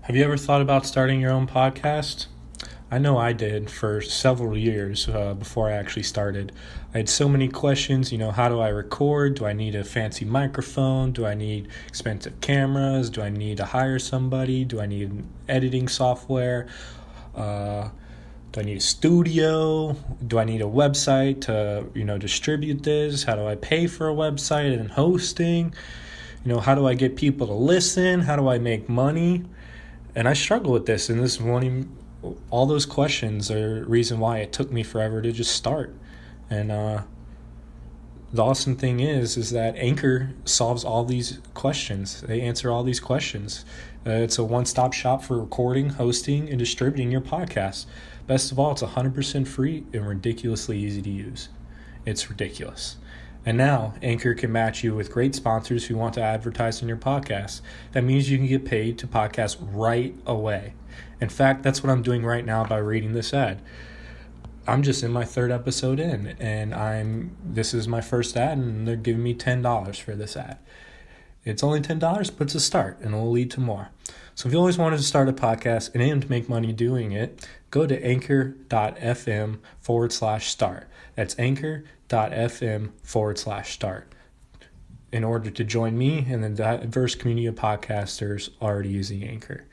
Have you ever thought about starting your own podcast? I know I did for several years before I actually started. I had so many questions. How do I record? Do I need a fancy microphone? Do I need expensive cameras? Do I need to hire somebody? Do I need editing software? Do I need a studio? Do I need a website to, distribute this? How do I pay for a website and hosting? How do I get people to listen? How do I make money? And I struggle with this, and all those questions are the reason why it took me forever to just start. And the awesome thing is that Anchor solves all these questions. They answer all these questions. It's a one-stop shop for recording, hosting, and distributing your podcast. Best of all, it's 100% free and ridiculously easy to use. It's ridiculous. And now, Anchor can match you with great sponsors who want to advertise on your podcast. That means you can get paid to podcast right away. In fact, that's what I'm doing right now by reading this ad. I'm just in my third episode in, and this is my first ad, and they're giving me $10 for this ad. It's only $10, but it's a start, and it will lead to more. So if you always wanted to start a podcast and aim to make money doing it, go to anchor.fm/start. That's anchor.fm/start in order to join me and the diverse community of podcasters already using Anchor.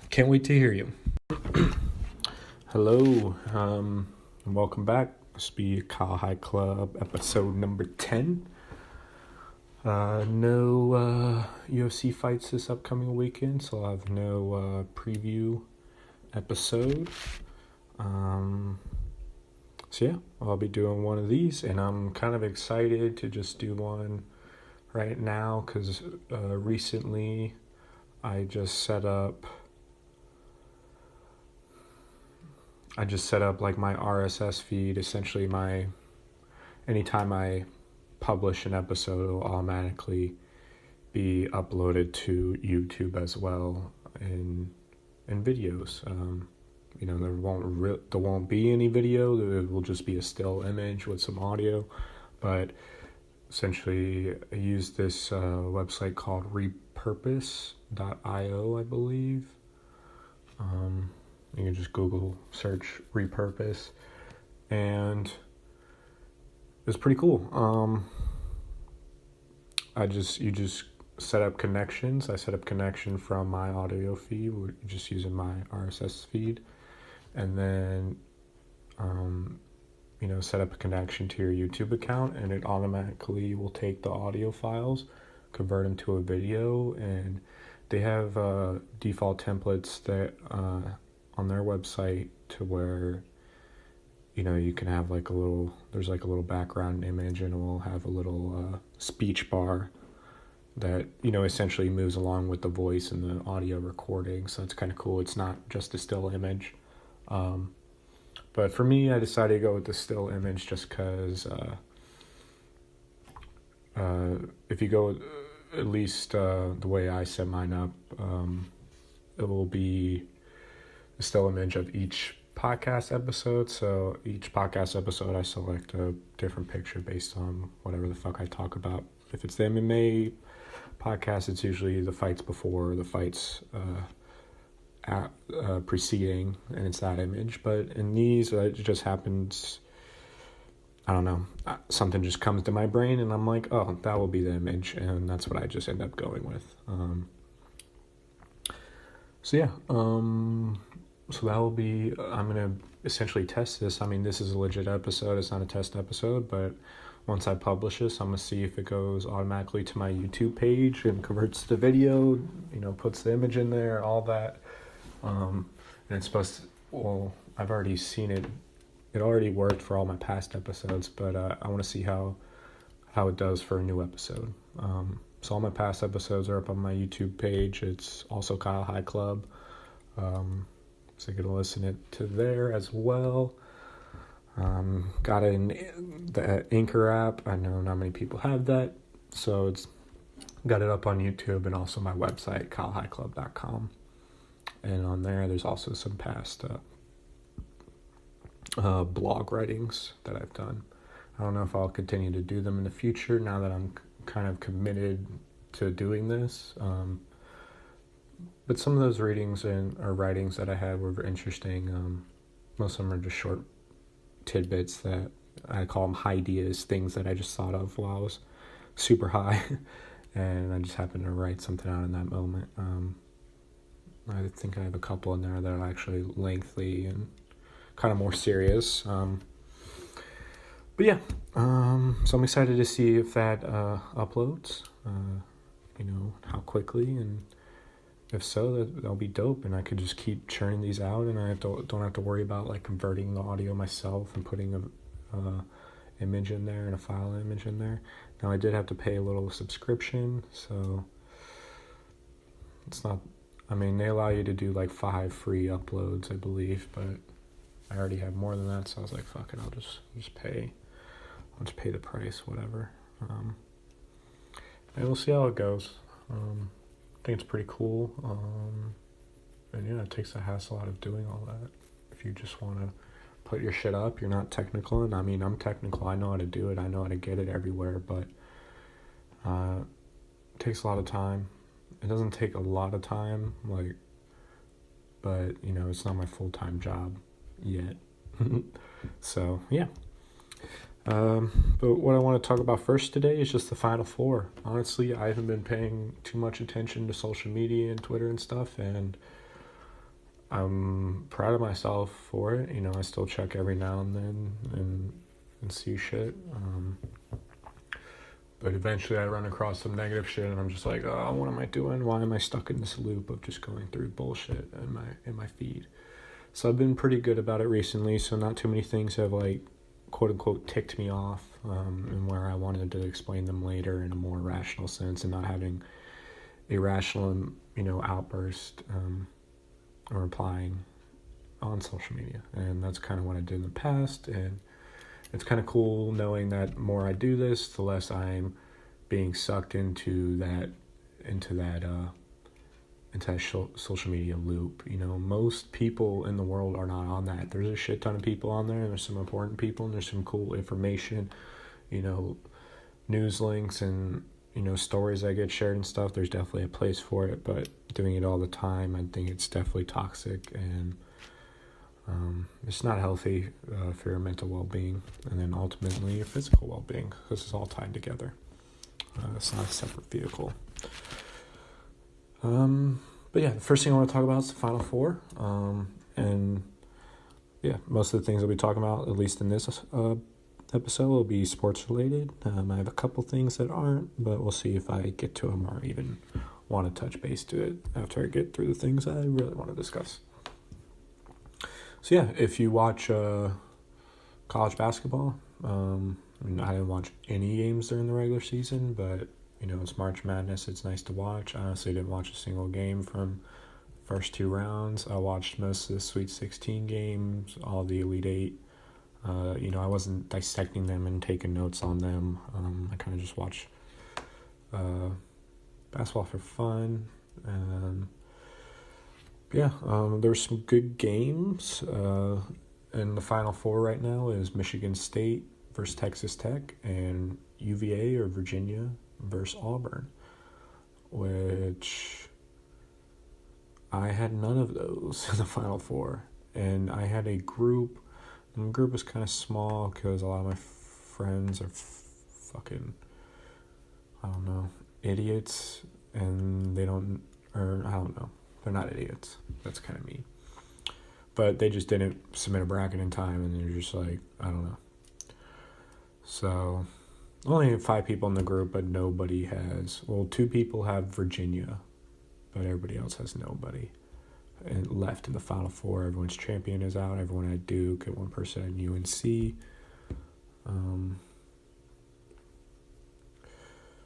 Can't wait to hear you. Hello, and welcome back. This will be Kyle High Club episode number 10. No UFC fights this upcoming weekend, so I'll have no preview episode. So yeah, I'll be doing one of these, and I'm kind of excited to just do one right now because recently I just set up like my RSS feed. Essentially, anytime I publish an episode, it'll automatically be uploaded to YouTube as well in videos. There won't be any video. There will just be a still image with some audio. But essentially, I use this website called repurpose.io, I believe. You can just Google search repurpose, and it's pretty cool. You just set up connections. I set up connection from my audio feed, just using my RSS feed, and then set up a connection to your YouTube account, and it automatically will take the audio files, convert them to a video, and they have default templates that on their website to where you can have there's a little background image, and it will have a little speech bar that essentially moves along with the voice and the audio recording. So it's kind of cool. It's not just a still image. But for me, I decided to go with the still image just because if you go at least the way I set mine up, it will be a still image of each podcast episode. So each podcast episode, I select a different picture based on whatever the fuck I talk about. If it's the MMA podcast, it's usually the fights before, the fights preceding, and it's that image. But in these, it just happens, I don't know, something just comes to my brain, and I'm like, oh, that will be the image, and that's what I just end up going with. So that will be, I'm going to essentially test this. I mean, this is a legit episode. It's not a test episode, but once I publish this, I'm going to see if it goes automatically to my YouTube page and converts the video, puts the image in there, all that. And it's supposed to, I've already seen it. It already worked for all my past episodes, but I want to see how it does for a new episode. So all my past episodes are up on my YouTube page. It's also Kyle High Club. So you can listen to there as well. Got the Anchor app. I know not many people have that, so it's got it up on YouTube and also my website, kylehighclub.com. And on there's also some past blog writings that I've done. I don't know if I'll continue to do them in the future now that I'm kind of committed to doing this. But some of those readings or writings that I had were interesting. Most of them are just short tidbits that I call them ideas, things that I just thought of while I was super high, and I just happened to write something out in that moment. I think I have a couple in there that are actually lengthy and kind of more serious. But yeah, so I'm excited to see if that uploads, how quickly, and if so, that'll be dope, and I could just keep churning these out, and I don't have to worry about like converting the audio myself and putting a image in there and a file image in there. Now I did have to pay a little subscription, so it's not. I mean, they allow you to do like 5 free uploads, I believe, but I already have more than that, so I was like, fuck it, I'll just pay. I'll just pay the price, whatever. And we'll see how it goes. I think it's pretty cool. And yeah, it takes the hassle out of doing all that. If you just want to put your shit up, you're not technical. And I mean, I'm technical. I know how to do it. I know how to get it everywhere. But it takes a lot of time. It doesn't take a lot of time, but it's not my full-time job yet. So yeah. But what I want to talk about first today is just the Final Four. Honestly, I haven't been paying too much attention to social media and Twitter and stuff, and I'm proud of myself for it. I still check every now and then and see shit. But eventually I run across some negative shit, and I'm just like, oh, what am I doing? Why am I stuck in this loop of just going through bullshit in my feed? So I've been pretty good about it recently, so not too many things have quote unquote ticked me off, and where I wanted to explain them later in a more rational sense and not having irrational outburst or replying on social media. And that's kind of what I did in the past, and it's kind of cool knowing that the more I do this, the less I'm being sucked into that social media loop. Most people in the world are not on that. There's a shit ton of people on there, and there's some important people, and there's some cool information, news links and stories that get shared and stuff. There's definitely a place for it, but doing it all the time, I think it's definitely toxic, and it's not healthy for your mental well-being, and then ultimately your physical well-being, because it's all tied together. It's not a separate vehicle. But yeah, the first thing I want to talk about is the Final Four. And yeah, most of the things I'll be talking about, at least in this episode, will be sports related. I have a couple things that aren't, but we'll see if I get to them or even want to touch base to it after I get through the things I really want to discuss. So yeah, if you watch college basketball, I didn't watch any games during the regular season, but it's March Madness. It's nice to watch. I honestly didn't watch a single game from the first 2 rounds. I watched most of the Sweet 16 games, all the Elite 8. I wasn't dissecting them and taking notes on them. I kind of just watched basketball for fun. There were some good games. And the Final Four right now is Michigan State versus Texas Tech and UVA or Virginia versus Auburn, which I had none of those in the Final Four. And I had a group, and the group was kind of small because a lot of my friends are fucking, idiots, and I don't know, they're not idiots, that's kind of mean, but they just didn't submit a bracket in time, and they're just like, I don't know. So only 5 people in the group, but nobody has... 2 people have Virginia, but everybody else has nobody. And left in the Final Four. Everyone's champion is out. Everyone had Duke, and 1 person had UNC.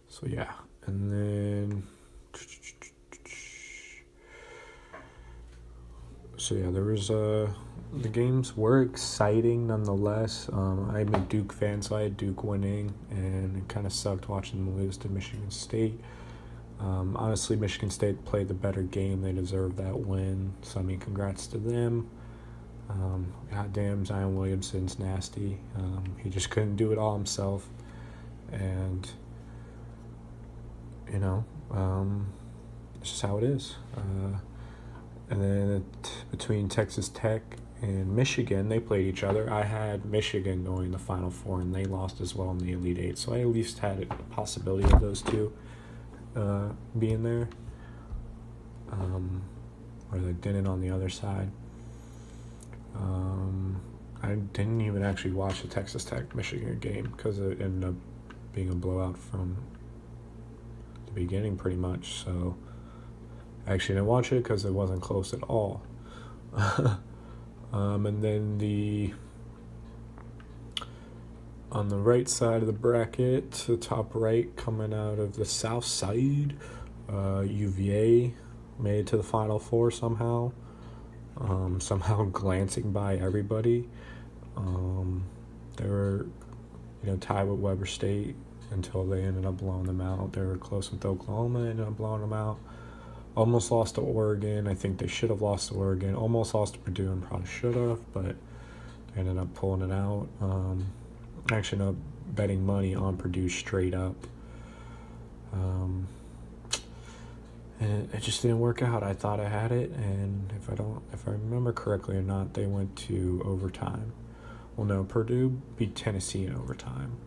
So yeah, and then... So yeah, there was the games were exciting nonetheless. I'm a Duke fan, so I had Duke winning, and it kind of sucked watching them lose to Michigan State. Honestly, Michigan State played the better game. They deserved that win, so I mean, congrats to them. Goddamn, Zion Williamson's nasty. He just couldn't do it all himself, and it's it's just how it is. And then between Texas Tech and Michigan, they played each other. I had Michigan going the Final Four, and they lost as well in the Elite Eight. So I at least had a possibility of those two being there. Or they didn't on the other side. I didn't even actually watch the Texas Tech-Michigan game because it ended up being a blowout from the beginning pretty much. So I actually didn't watch it because it wasn't close at all. And then on the right side of the bracket, the top right, coming out of the south side, UVA made it to the Final Four somehow. Somehow glancing by everybody. They were, tied with Weber State until they ended up blowing them out. They were close with Oklahoma, ended up blowing them out. Almost lost to Oregon. I think they should have lost to Oregon. Almost lost to Purdue and probably should have, but they ended up pulling it out. I actually ended up betting money on Purdue straight up. And it just didn't work out. I thought I had it, and if I remember correctly or not, they went to overtime. Well, no, Purdue beat Tennessee in overtime.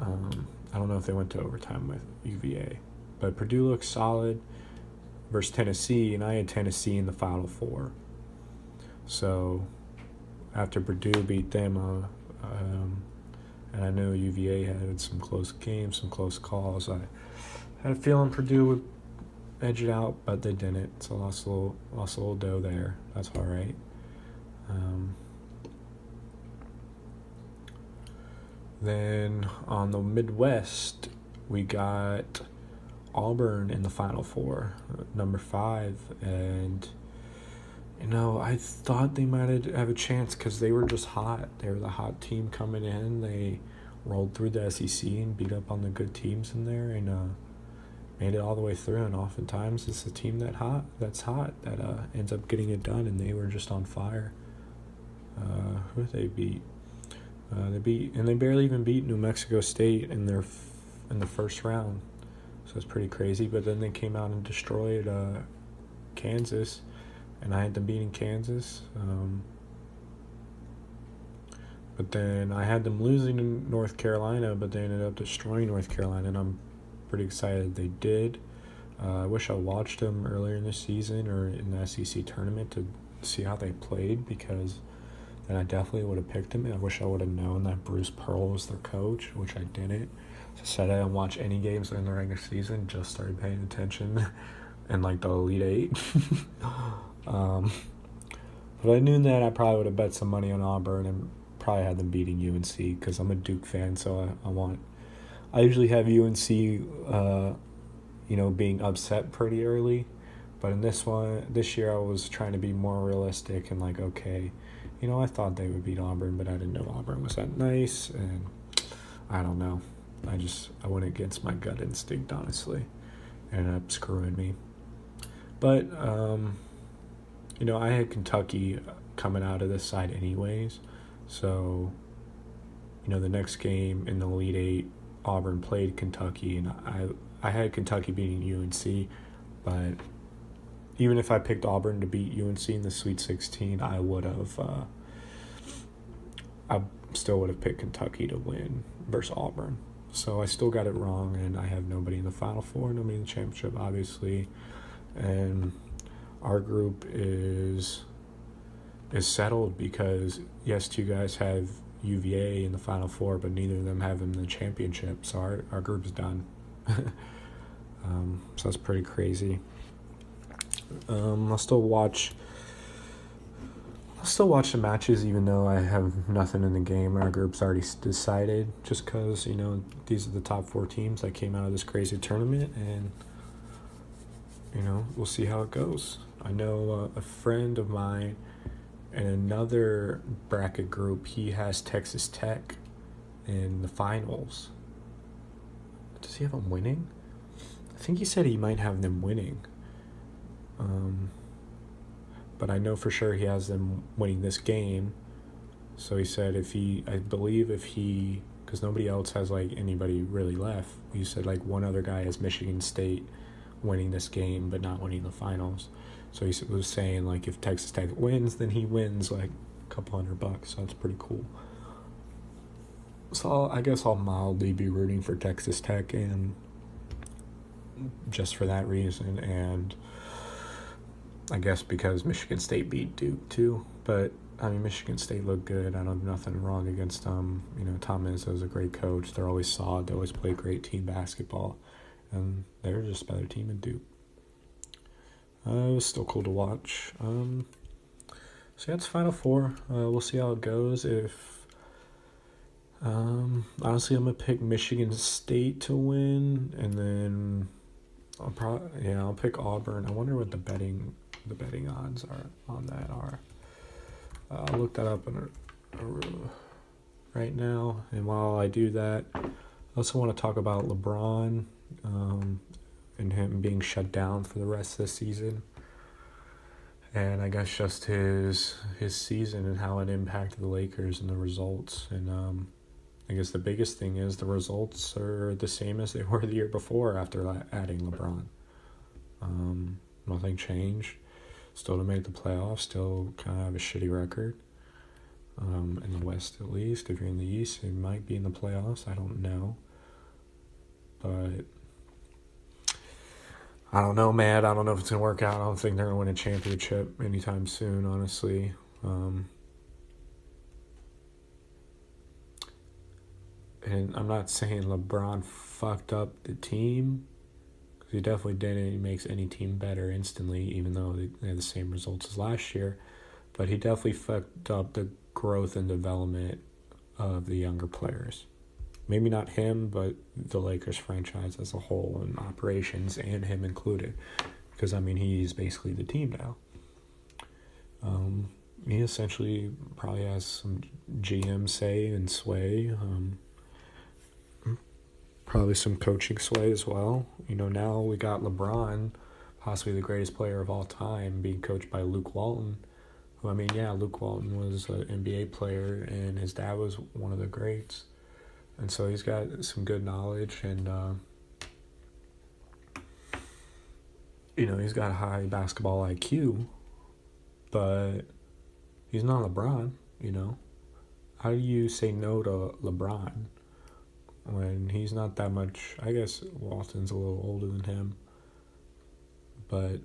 I don't know if they went to overtime with UVA, but Purdue looked solid versus Tennessee, and I had Tennessee in the Final Four. So after Purdue beat them, and I know UVA had some close games, some close calls, I had a feeling Purdue would edge it out, but they didn't. So lost a little dough there. That's all right. Then on the Midwest, we got Auburn in the Final Four, number 5, and I thought they might have a chance because they were just hot. They were the hot team coming in. They rolled through the SEC and beat up on the good teams in there, and made it all the way through. And oftentimes it's a team that's hot that ends up getting it done, and they were just on fire. Who did they beat? They barely even beat New Mexico State in the first round, so it's pretty crazy. But then they came out and destroyed Kansas, and I had them beating Kansas. But then I had them losing in North Carolina, but they ended up destroying North Carolina, and I'm pretty excited they did. I wish I watched them earlier in the season or in the SEC tournament to see how they played, because then I definitely would have picked them. I wish I would have known that Bruce Pearl was their coach, which I didn't. So I said I didn't watch any games in the regular season, just started paying attention in the Elite Eight. But I knew that I probably would have bet some money on Auburn and probably had them beating UNC because I'm a Duke fan, so I usually have UNC, being upset pretty early. But in this year, I was trying to be more realistic and okay, I thought they would beat Auburn, but I didn't know Auburn was that nice, and I don't know. I went against my gut instinct, honestly. It ended up screwing me. But, I had Kentucky coming out of this side anyways. So, the next game in the Elite Eight, Auburn played Kentucky, and I had Kentucky beating UNC, but even if I picked Auburn to beat UNC in the Sweet 16, I still would have picked Kentucky to win versus Auburn. So I still got it wrong, and I have nobody in the Final Four, nobody in the championship, obviously. And our group is settled because, yes, 2 guys have UVA in the Final Four, but neither of them have them in the championship. So our group's done. So that's pretty crazy. I'll still watch the matches even though I have nothing in the game and our group's already decided, just because, these are the top 4 teams that came out of this crazy tournament, and, we'll see how it goes. I know a friend of mine in another bracket group, he has Texas Tech in the finals. Does he have them winning? I think he said he might have them winning. But I know for sure he has them winning this game. So he said because nobody else has anybody really left. He said one other guy has Michigan State winning this game but not winning the finals. So he was saying, like, if Texas Tech wins, then he wins, like, a couple $100. So that's pretty cool. So I guess I'll mildly be rooting for Texas Tech, and just for that reason, and I guess because Michigan State beat Duke too. But I mean, Michigan State looked good. I don't have nothing wrong against them. You know, Tom Izzo's a great coach. They're always solid. They always play great team basketball, and they're just a better team than Duke. It was still cool to watch. So yeah, it's Final Four. We'll see how it goes. If honestly, I'm gonna pick Michigan State to win, and then I'll pick Auburn. I wonder what the betting odds are on that are. I'll look that up right now. And while I do that, I also want to talk about LeBron and him being shut down for the rest of the season. And I guess just his season and how it impacted the Lakers and the results. And I guess the biggest thing is the results are the same as they were the year before after adding LeBron. Nothing changed. Still to make the playoffs. Still kind of have a shitty record. In the West at least. If you're in the East, it might be in the playoffs. I don't know. But I don't know, man. I don't know if it's going to work out. I don't think they're going to win a championship anytime soon, honestly. And I'm not saying LeBron fucked up the team, because he definitely didn't. He makes any team better instantly, even though they had the same results as last year. But he definitely fucked up the growth and development of the younger players. Maybe not him, but the Lakers franchise as a whole and operations, and him included. Because, I mean, he's basically the team now. He essentially probably has some GM say and sway. Probably some coaching sway as well. You know, now we got LeBron, possibly the greatest player of all time, being coached by Luke Walton. Who, I mean, yeah, Luke Walton was an NBA player, and his dad was one of the greats. And so he's got some good knowledge, and, he's got high basketball IQ, but he's not LeBron, How do you say no to LeBron when he's not that much? I guess Walton's a little older than him, but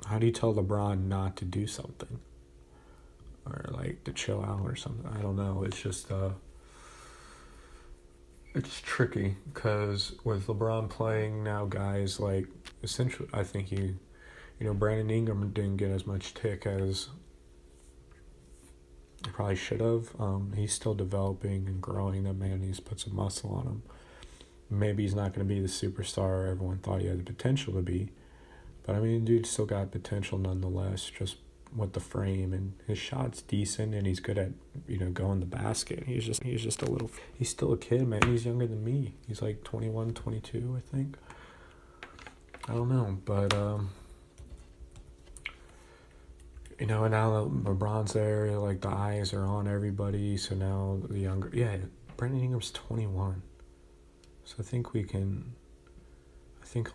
how do you tell LeBron not to do something? Or, like, to chill out or something? I don't know. It's just, it's tricky, because with LeBron playing now, guys, like, essentially, I think Brandon Ingram didn't get as much tick as he probably should have. He's still developing and growing. That man needs to put some muscle on him. Maybe he's not going to be the superstar everyone thought he had the potential to be. But, I mean, dude still got potential nonetheless, just with the frame, and his shot's decent, and he's good at, going the basket. He's still a kid, man. He's younger than me. He's like 21, 22, I think. I don't know, but, and now that LeBron's there, like, the eyes are on everybody, so now the younger, Brandon Ingram's 21. So I think he'll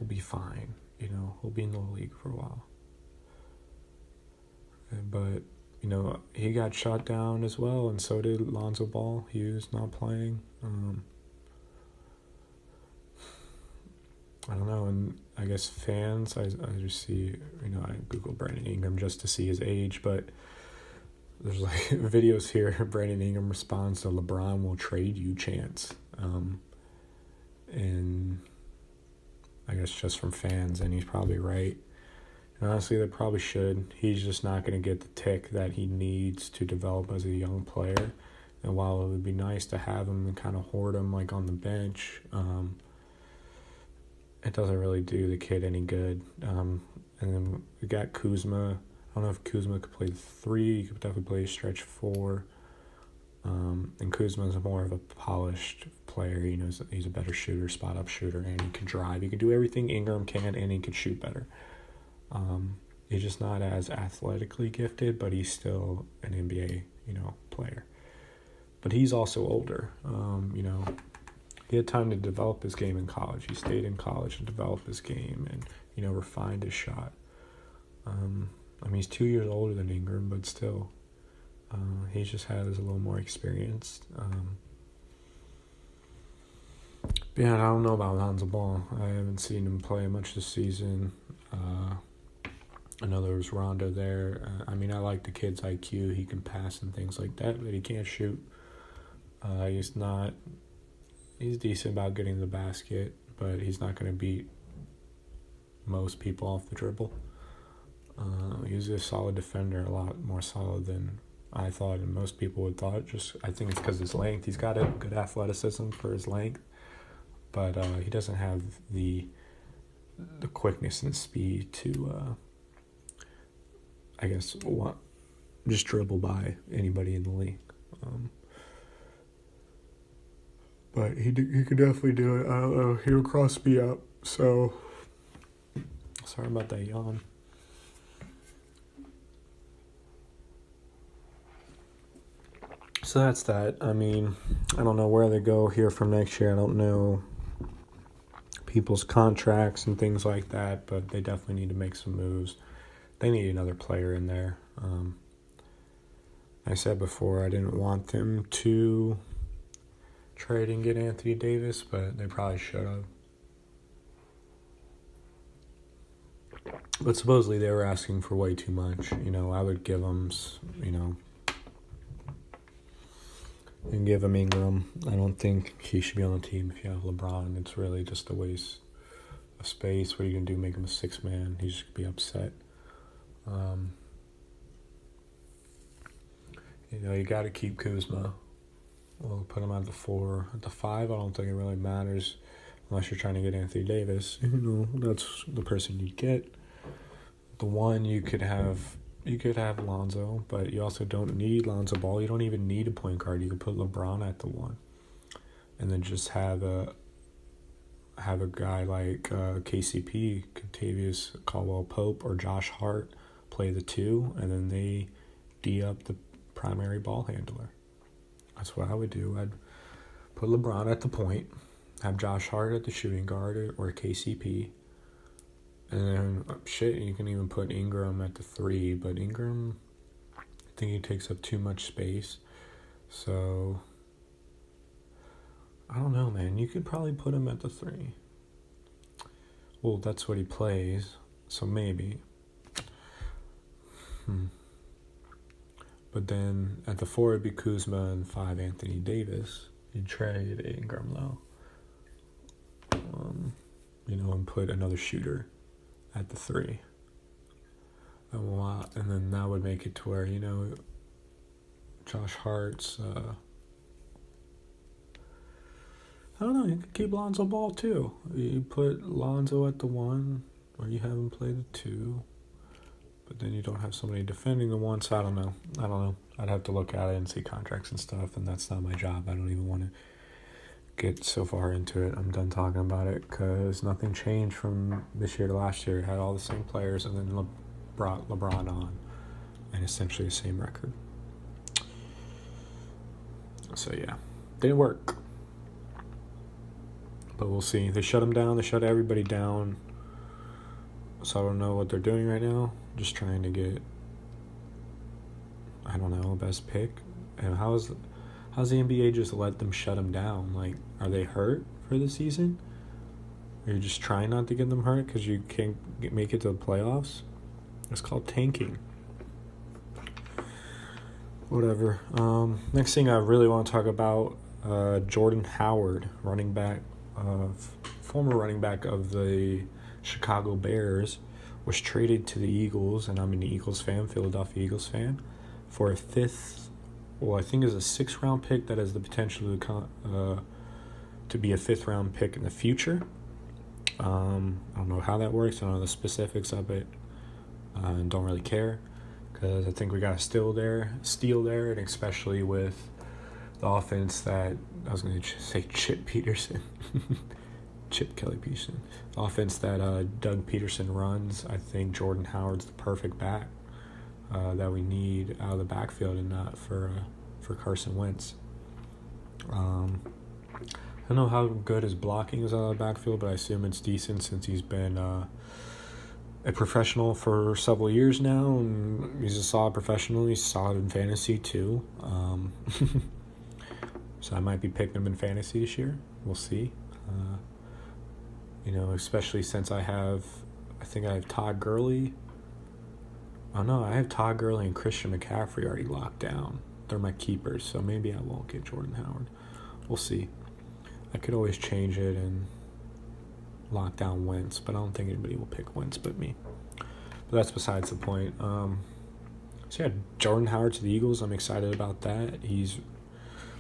be fine. He'll be in the league for a while. But, he got shot down as well, and so did Lonzo Ball. He was not playing. I don't know, and I guess fans, I just see, I Google Brandon Ingram just to see his age, but there's, like, videos here. Brandon Ingram responds to LeBron will trade you chance. And I guess just from fans, and he's probably right. And honestly, they probably should. He's just not going to get the tick that he needs to develop as a young player. And while it would be nice to have him and kind of hoard him, like, on the bench, it doesn't really do the kid any good. And then we got Kuzma. I don't know if Kuzma could play the 3. He could definitely play stretch 4. And Kuzma's more of a polished player. He's a better shooter, spot-up shooter, and he can drive. He can do everything Ingram can, and he can shoot better. He's just not as athletically gifted, but he's still an NBA, player. But he's also older. he had time to develop his game in college. He stayed in college and developed his game and, refined his shot. He's 2 years older than Ingram, but still, he just has a little more experience. I don't know about Lonzo Ball. I haven't seen him play much this season. I know there was Rondo there. I like the kid's IQ. He can pass and things like that, but he can't shoot. He's decent about getting the basket, but he's not going to beat most people off the dribble. He's a solid defender, a lot more solid than I thought and most people would thought. I think it's because of his length. He's got a good athleticism for his length, but he doesn't have the quickness and speed to, just dribble by anybody in the league. But he could definitely do it. I don't know. He would cross me up. So, sorry about that yawn. So that's that. I don't know where they go here from next year. I don't know people's contracts and things like that, but they definitely need to make some moves. They need another player in there. I said before I didn't want them to trade and get Anthony Davis, but they probably should have. But supposedly they were asking for way too much. I would give them, and give him Ingram. I don't think he should be on the team if you have LeBron. It's really just a waste of space. What are you going to do, make him a sixth man? He's just going to be upset. You got to keep Kuzma. We'll put him at the 4. At the 5, I don't think it really matters unless you're trying to get Anthony Davis. That's the person you'd get. The 1, you could have Lonzo, but you also don't need Lonzo Ball. You don't even need a point guard. You could put LeBron at the 1, and then just have a guy like KCP, Kentavious Caldwell-Pope, or Josh Hart play the 2, and then they D up the primary ball handler. That's what I would do. I'd put LeBron at the point, have Josh Hart at the shooting guard or KCP, and then you can even put Ingram at the 3, but Ingram, I think he takes up too much space. So I don't know, man. You could probably put him at the 3. Well, that's what he plays, so maybe. But then at the 4 it'd be Kuzma and 5 Anthony Davis. You'd trade Ingram though. And put another shooter at the 3. And then that would make it to where, Josh Hart's I don't know, you could keep Lonzo Ball too. You put Lonzo at the 1, or you have him play the 2. But then you don't have somebody defending the 1, so I don't know. I'd have to look at it and see contracts and stuff, and that's not my job. I don't even want to get so far into it. I'm done talking about it because nothing changed from this year to last year. It had all the same players and then brought LeBron on, and essentially the same record. So, yeah, didn't work. But we'll see. They shut him down. They shut everybody down. So I don't know what they're doing right now. Just trying to get, I don't know, best pick. And how's the NBA just let them shut them down? Like, are they hurt for the season? Are you just trying not to get them hurt because you can't make it to the playoffs? It's called tanking. Whatever. Next thing I really want to talk about, Jordan Howard, former running back of the Chicago Bears, was traded to the Eagles, and I'm an Eagles fan, Philadelphia Eagles fan, for a 5th, I think it's a 6th round pick that has the potential to be a 5th round pick in the future. I don't know how that works. I don't know the specifics of it, and don't really care because I think we got a steal there, and especially with the offense that I was going to say Chip Peterson. Chip Kelly Peterson. The offense that Doug Peterson runs, I think Jordan Howard's the perfect back that we need out of the backfield and not for Carson Wentz. I I don't know how good his blocking is out of the backfield, but I assume it's decent since he's been a professional for several years now, and he's a solid professional. He's solid in fantasy too. So I might be picking him in fantasy this year. We'll see. Especially since I think I have Todd Gurley. Oh no, I have Todd Gurley and Christian McCaffrey already locked down. They're my keepers, so maybe I won't get Jordan Howard. We'll see. I could always change it and lock down Wentz, but I don't think anybody will pick Wentz but me. But that's besides the point. Jordan Howard to the Eagles. I'm excited about that.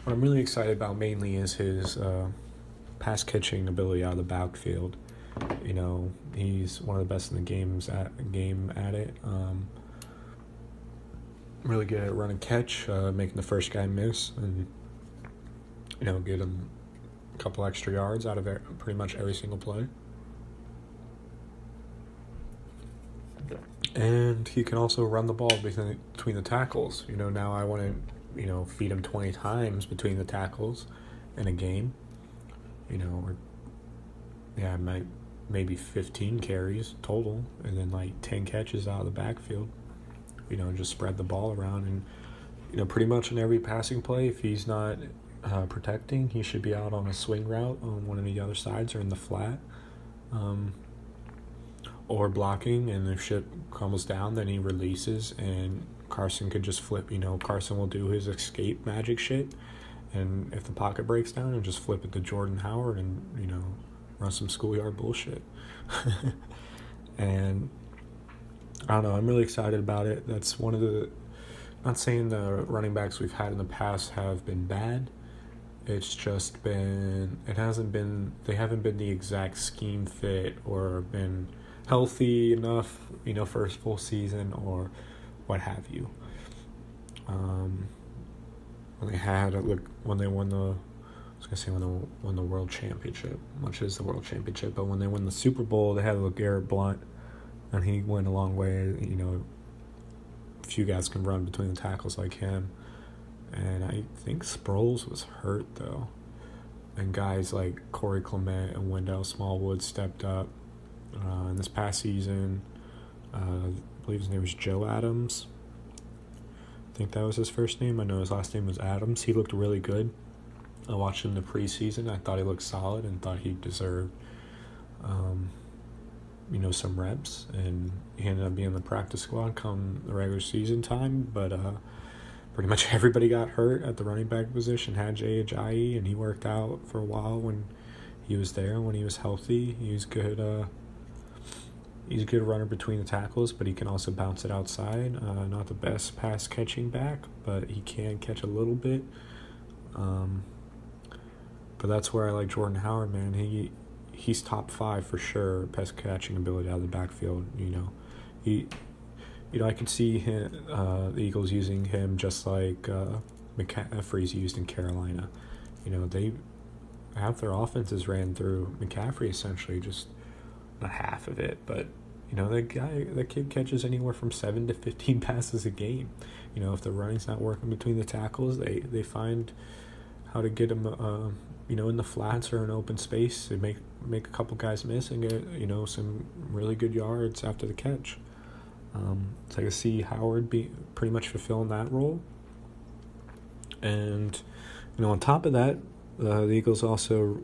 What I'm really excited about mainly is his pass catching ability out of the backfield. He's one of the best in the game at it. Really good at run and catch, making the first guy miss, and get him a couple extra yards out of pretty much every single play. And he can also run the ball between the tackles. Now I want to, feed him 20 times between the tackles in a game. Maybe 15 carries total, and then like 10 catches out of the backfield. Just spread the ball around, and pretty much in every passing play, if he's not protecting, he should be out on a swing route on one of the other sides or in the flat, or blocking. And if shit crumbles down, then he releases, and Carson could just flip. Carson will do his escape magic shit, and if the pocket breaks down, and just flip it to Jordan Howard, and run some schoolyard bullshit. And I don't know, I'm really excited about it. That's one of the, not saying the running backs we've had in the past have been bad. It's just been, they haven't been the exact scheme fit or been healthy enough, for a full season or what have you. When they won the World Championship, which is the World Championship, but when they won the Super Bowl, they had LeGarrette Blount, and he went a long way. A few guys can run between the tackles like him, and I think Sproles was hurt though, and guys like Corey Clement and Wendell Smallwood stepped up. In this past season, I believe his name was Joe Adams. I think that was his first name. I know his last name was Adams. He looked really good. I watched him in the preseason. I thought he looked solid and thought he deserved, some reps. And he ended up being in the practice squad come the regular season time. But pretty much everybody got hurt at the running back position. Had Jay Ajayi, and he worked out for a while when he was there. When he was healthy, he was good. He's a good runner between the tackles, but he can also bounce it outside. Not the best pass catching back, but he can catch a little bit. But that's where I like Jordan Howard, man. He's top 5 for sure, pass catching ability out of the backfield. I could see him, the Eagles using him just like McCaffrey's used in Carolina. They half their offenses ran through McCaffrey essentially, just not half of it, but that kid catches anywhere from 7 to 15 passes a game. If the running's not working between the tackles, they find how to get him in the flats or in open space. They make a couple guys miss and get some really good yards after the catch. So I can see Howard be pretty much fulfilling that role. And on top of that, the Eagles also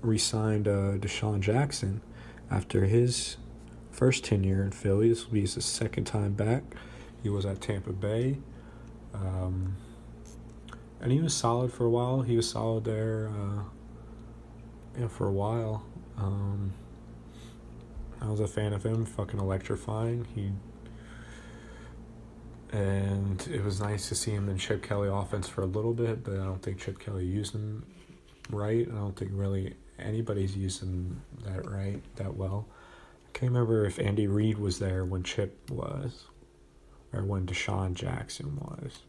re-signed DeSean Jackson after his first tenure in Philly. This will be his second time back. He was at Tampa Bay. And he was solid for a while. He was solid there for a while. I was a fan of him, fucking electrifying. And it was nice to see him in Chip Kelly offense for a little bit, but I don't think Chip Kelly used him right. I don't think really anybody's used him that well. I can't remember if Andy Reid was there when Chip was, or when DeSean Jackson was.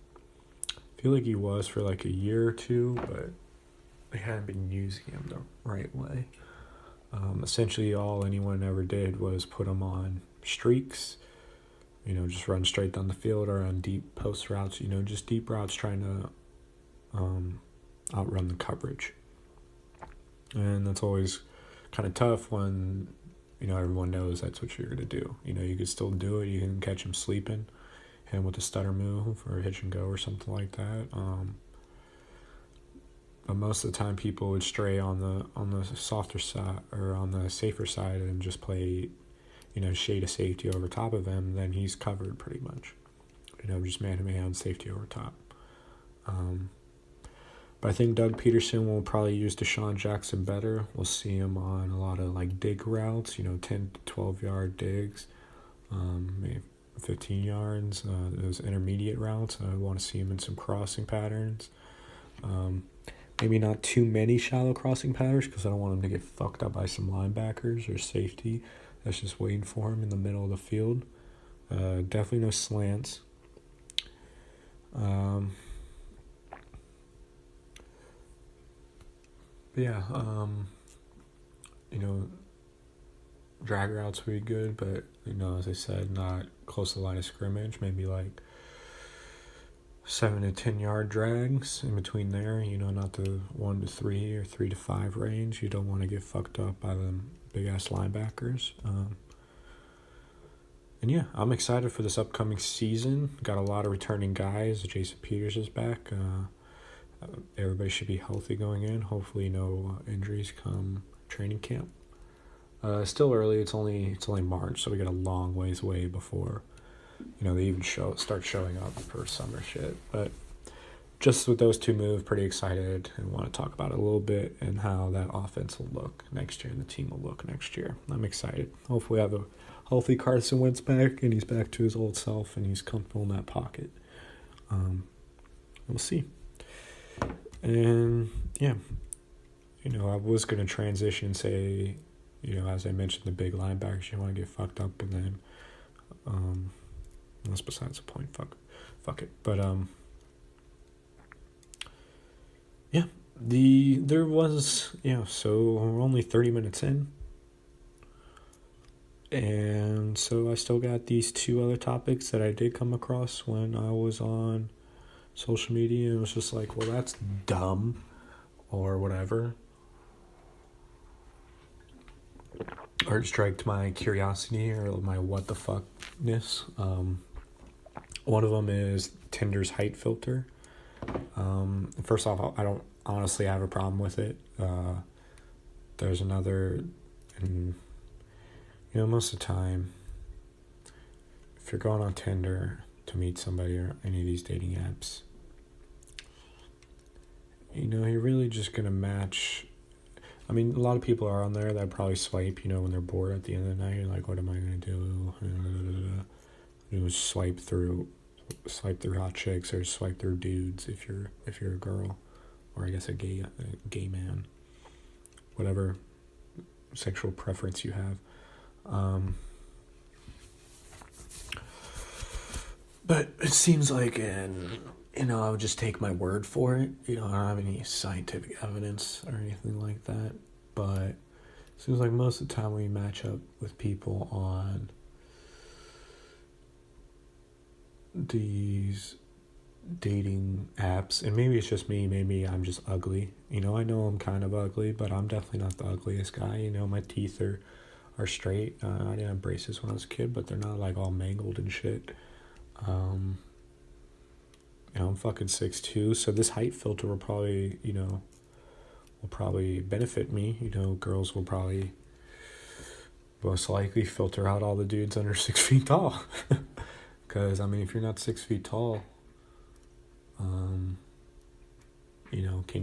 I feel like he was for like a year or two, but they hadn't been using him the right way. Essentially, all anyone ever did was put him on streaks, just run straight down the field or on deep post routes, just deep routes trying to outrun the coverage. And that's always kind of tough when, everyone knows that's what you're going to do. You could still do it. You can catch him sleeping, hit him with a stutter move or a hitch and go or something like that. But most of the time people would stray on the softer side or on the safer side and just play, shade of safety over top of him. Then he's covered pretty much. Just man-to-man safety over top. But I think Doug Peterson will probably use DeSean Jackson better. We'll see him on a lot of dig routes, 10 to 12 yard digs, maybe 15 yards, those intermediate routes. I want to see him in some crossing patterns. Maybe not too many shallow crossing patterns because I don't want him to get fucked up by some linebackers or safety that's just waiting for him in the middle of the field. Definitely no slants. Drag routes would be good, but, as I said, not close to the line of scrimmage, maybe 7 to 10 yard drags in between there, not the 1 to 3 or 3 to 5 range. You don't want to get fucked up by the big ass linebackers. I'm excited for this upcoming season. Got a lot of returning guys. Jason Peters is back. Everybody should be healthy going in. Hopefully no injuries come training camp. Still early. It's only March, so we got a long ways away before they even start showing up for summer shit. But just with those two moves, pretty excited and want to talk about it a little bit and how that offense will look next year and the team will look next year. I'm excited. Hopefully I have a healthy Carson Wentz back and he's back to his old self and he's comfortable in that pocket. We'll see. And I was going to transition, say, as I mentioned, the big linebackers, you want to get fucked up with them. That's besides the point. Fuck it. But there was, so we're only 30 minutes in. And so I still got these two other topics that I did come across when I was on social media. It was just like, well, that's dumb or whatever. Or it striked my curiosity or my what the fuckness. One of them is Tinder's height filter. First off, I don't honestly have a problem with it. There's another, and most of the time, if you're going on Tinder to meet somebody or any of these dating apps, you're really just going to match. I mean, a lot of people are on there that probably swipe, when they're bored at the end of the night. You're like, what am I going to do? Swipe through hot chicks or swipe through dudes if you're a girl, or I guess a gay man, whatever sexual preference you have. But it seems like, I would just take my word for it. I don't have any scientific evidence or anything like that. But it seems like most of the time we match up with people on these dating apps. And maybe it's just me. Maybe I'm just ugly. I know I'm kind of ugly, but I'm definitely not the ugliest guy. My teeth are straight. I didn't have braces when I was a kid, but they're not all mangled and shit. I'm fucking 6'2", so this height filter will probably, benefit me. Girls will probably most likely filter out all the dudes under 6 feet tall. Because, if you're not 6 feet tall, can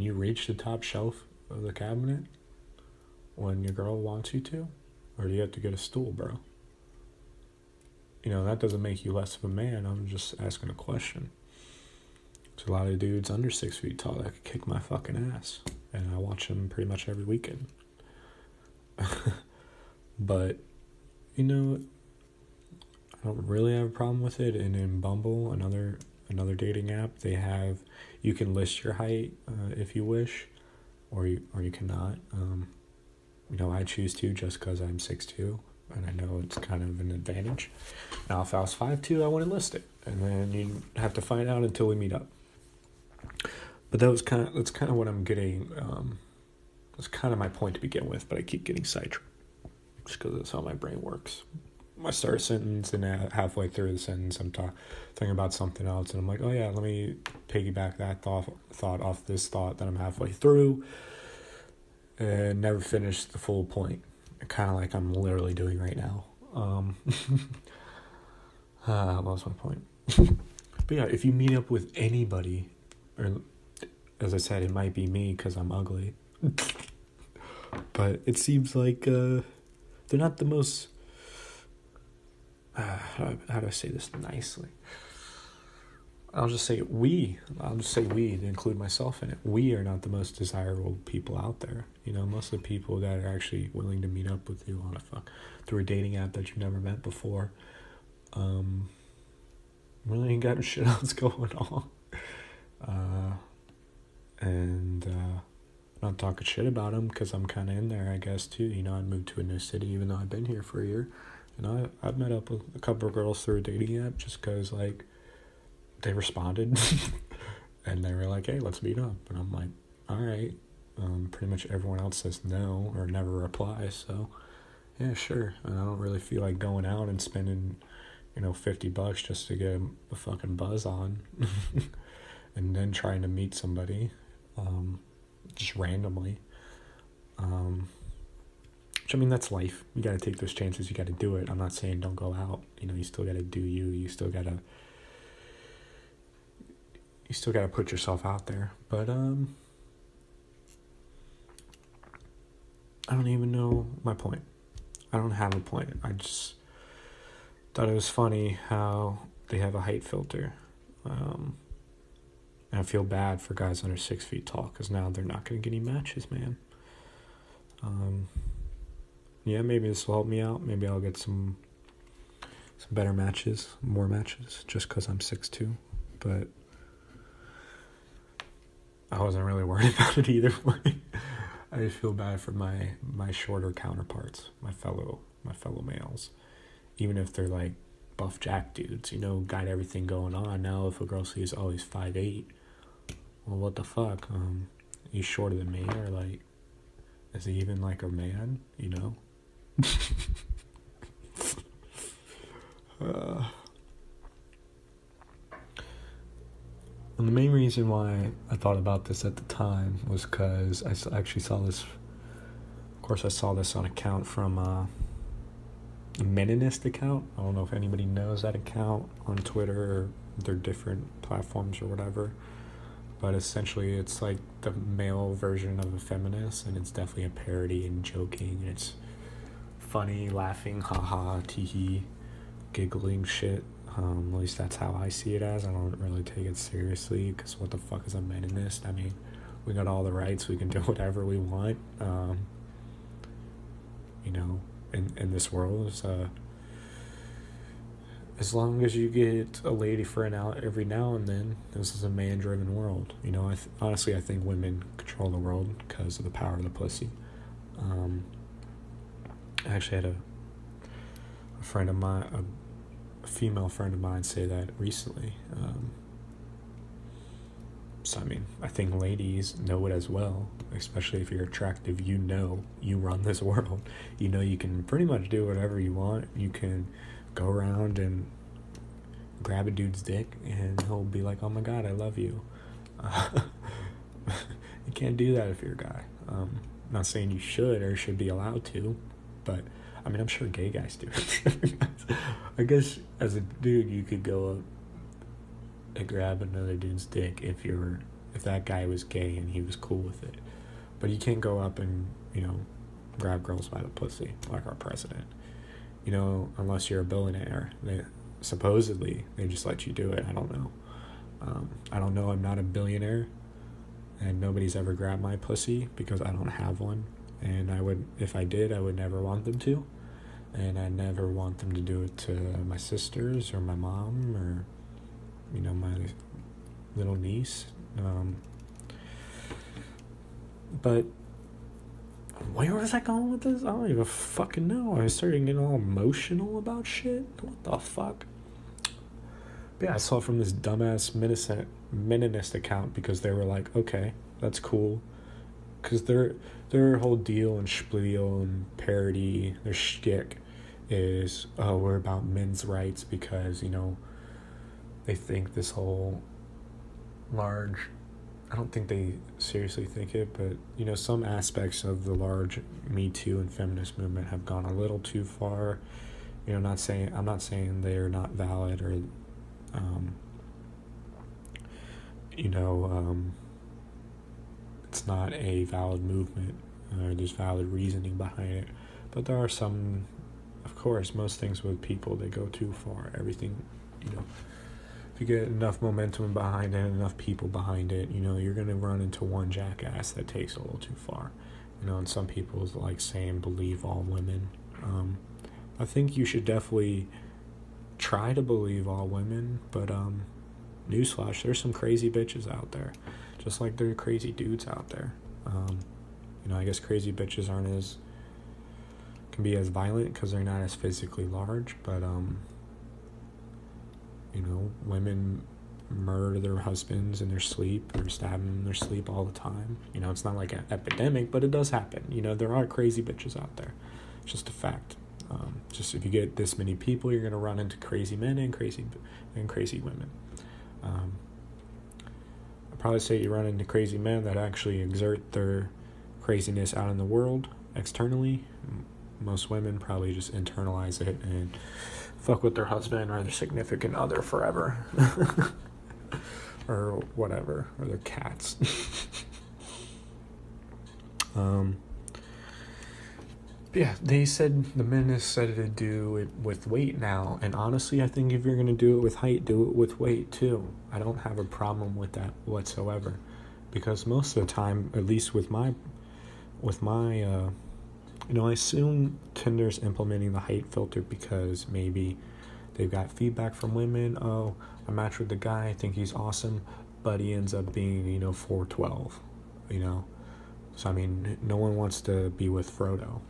you reach the top shelf of the cabinet when your girl wants you to? Or do you have to get a stool, bro? That doesn't make you less of a man. I'm just asking a question. There's a lot of dudes under 6 feet tall that could kick my fucking ass. And I watch them pretty much every weekend. But, I don't really have a problem with it. And in Bumble, another dating app, you can list your height if you wish, or you cannot. I choose to just because I'm 6'2", and I know it's kind of an advantage. Now, if I was 5'2", I wouldn't list it, and then you'd have to find out until we meet up. But that's kind of what I'm getting That's kind of my point to begin with, but I keep getting sidetracked just because that's how my brain works. I start a sentence, and halfway through the sentence, I'm thinking about something else, and I'm like, oh yeah, let me piggyback that thought off this thought that I'm halfway through, and never finish the full point. Kind of like I'm literally doing right now. I lost my point. But yeah, if you meet up with anybody, or as I said, it might be me because I'm ugly, but it seems like they're not the most, how do I say this nicely? I'll just say we to include myself in it. We are not the most desirable people out there. You know, most of the people that are actually willing to meet up with you through a dating app that you've never met before, really ain't got shit else going on. And not talking shit about them because I'm kind of in there, I guess, too. You know, I moved to a new city even though I've been here for a year. And I've met up with a couple of girls through a dating app just because, like, they responded. And they were like, hey, let's meet up. And I'm like, all right. Pretty much everyone else says no or never replies. So, yeah, sure. And I don't really feel like going out and spending, $50 just to get a fucking buzz on. And then trying to meet somebody just randomly. Which, I mean, that's life. You got to take those chances. You got to do it. I'm not saying don't go out. You still got to do you. You still got to put yourself out there. But I don't even know my point. I don't have a point. I just thought it was funny how they have a height filter. And I feel bad for guys under 6 feet tall because now they're not going to get any matches, man. Yeah, maybe this will help me out. Maybe I'll get some better matches, more matches, just because I'm 6'2". But I wasn't really worried about it either way. I just feel bad for my shorter counterparts, my fellow males, even if they're like buff jack dudes, got everything going on. Now if a girl sees, oh, he's 5'8", well, what the fuck? He's shorter than me, or like, is he even like a man? And the main reason why I thought about this at the time was because I actually saw this. Of course, I saw this on account from a Meninist account. I don't know if anybody knows that account on Twitter or their different platforms or whatever. But essentially, it's like the male version of a feminist, and it's definitely a parody and joking, and it's funny, laughing, haha, teehee, giggling shit. At least that's how I see it as. I don't really take it seriously, because what the fuck is a Meninist? I mean, we got all the rights, we can do whatever we want, in this world. As long as you get a lady for every now and then, this is a man-driven world. Honestly, I think women control the world because of the power of the pussy. I actually had a friend of mine, a female friend of mine, say that recently. So, I mean, I think ladies know it as well, especially if you're attractive. You run this world. You can pretty much do whatever you want. You can go around and grab a dude's dick and he'll be like, oh my god, I love you. You can't do that if you're a guy. I'm not saying you should or should be allowed to, but I mean, I'm sure gay guys do. I guess as a dude you could go up and grab another dude's dick if that guy was gay and he was cool with it. But you can't go up and grab girls by the pussy like our president. Unless you're a billionaire. Supposedly, they just let you do it. I don't know. I don't know. I'm not a billionaire, and nobody's ever grabbed my pussy because I don't have one. And if I did, I would never want them to. And I never want them to do it to my sisters or my mom or, my little niece. But where was I going with this? I don't even fucking know. I started getting all emotional about shit. What the fuck? But yeah, I saw it from this dumbass Meninist account because they were like, okay, that's cool. because their whole deal and spiel and parody, their shtick is, oh, we're about men's rights because, they think this whole large, I don't think they seriously think it, but, some aspects of the large Me Too and feminist movement have gone a little too far. I'm not saying they're not valid or, it's not a valid movement. There's valid reasoning behind it. But there are some, of course, most things with people, they go too far. Everything, if you get enough momentum behind it, enough people behind it, you're going to run into one jackass that takes a little too far. And some people like saying believe all women. I think you should definitely try to believe all women, but newsflash, there's some crazy bitches out there, just like there are crazy dudes out there. I guess crazy bitches can be as violent because they're not as physically large, but women murder their husbands in their sleep or stab them in their sleep all the time. It's not like an epidemic, but it does happen. There are crazy bitches out there. It's just a fact. Just if you get this many people, you're going to run into crazy men and crazy women. I'd probably say you run into crazy men that actually exert their craziness out in the world externally. Most women probably just internalize it and fuck with their husband or their significant other forever. Or whatever, or their cats. Yeah, they said the men have said to do it with weight now, and honestly, I think if you're going to do it with height, do it with weight too. I don't have a problem with that whatsoever, because most of the time, at least with my I assume Tinder's implementing the height filter because maybe they've got feedback from women. Oh, I matched with the guy, I think he's awesome, but he ends up being 4'12", So, no one wants to be with Frodo,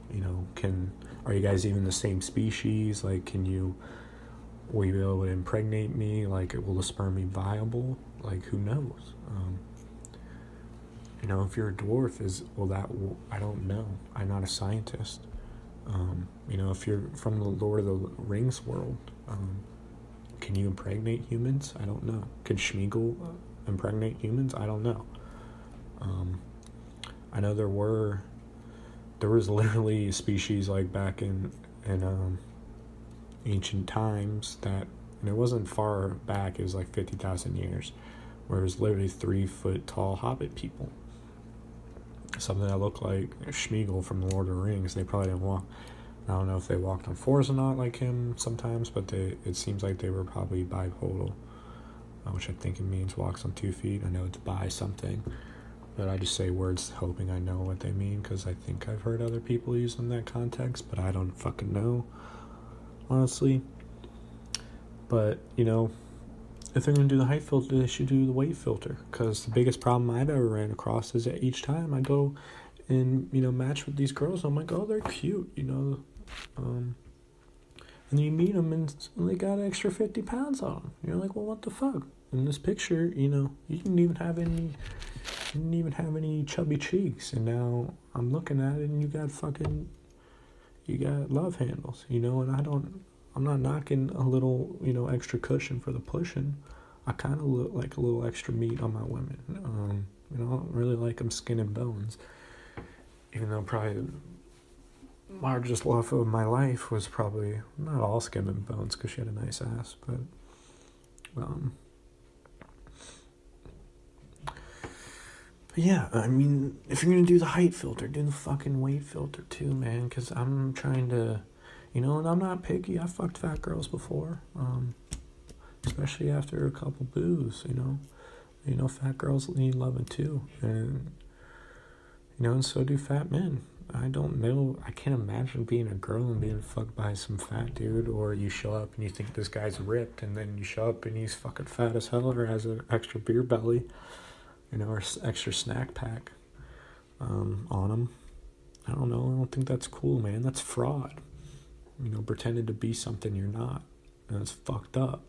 are you guys even the same species? Like, will you be able to impregnate me? Like, will the sperm be viable? Like, who knows? If you're a dwarf, I don't know. I'm not a scientist. If you're from the Lord of the Rings world, can you impregnate humans? I don't know. Can Schmeagol impregnate humans? I don't know. I know there was literally a species like back in ancient times that, and it wasn't far back, it was like 50,000 years, where it was literally 3-foot tall hobbit people. Something that looked like Schmeagol from the Lord of the Rings. They probably didn't walk. I don't know if they walked on fours or not like him sometimes, but it seems like they were probably bipodal, which I think it means walks on 2 feet. I know it's bi something. But I just say words hoping I know what they mean, because I think I've heard other people use them in that context, but I don't fucking know, honestly. But, if they're going to do the height filter, they should do the weight filter, because the biggest problem I've ever ran across is that each time I go and, match with these girls, I'm like, oh, they're cute, and then you meet them and they got an extra 50 pounds on them. You're like, well, what the fuck? In this picture, you didn't even have any chubby cheeks, and now I'm looking at it and you got love handles, and I'm not knocking a little, extra cushion for the pushing. I kind of look like a little extra meat on my women. I don't really like them skin and bones, even though probably the largest love of my life was probably not all skin and bones because she had a nice ass, but yeah, if you're going to do the height filter, do the fucking weight filter too, man, because I'm trying to, and I'm not picky. I fucked fat girls before, especially after a couple booze, fat girls need loving too, and, and so do fat men. I don't know, I can't imagine being a girl and being fucked by some fat dude, or you show up and you think this guy's ripped, and then you show up and he's fucking fat as hell, or has an extra beer belly, or extra snack pack on him. I don't know. I don't think that's cool, man. That's fraud. Pretending to be something you're not. And it's fucked up.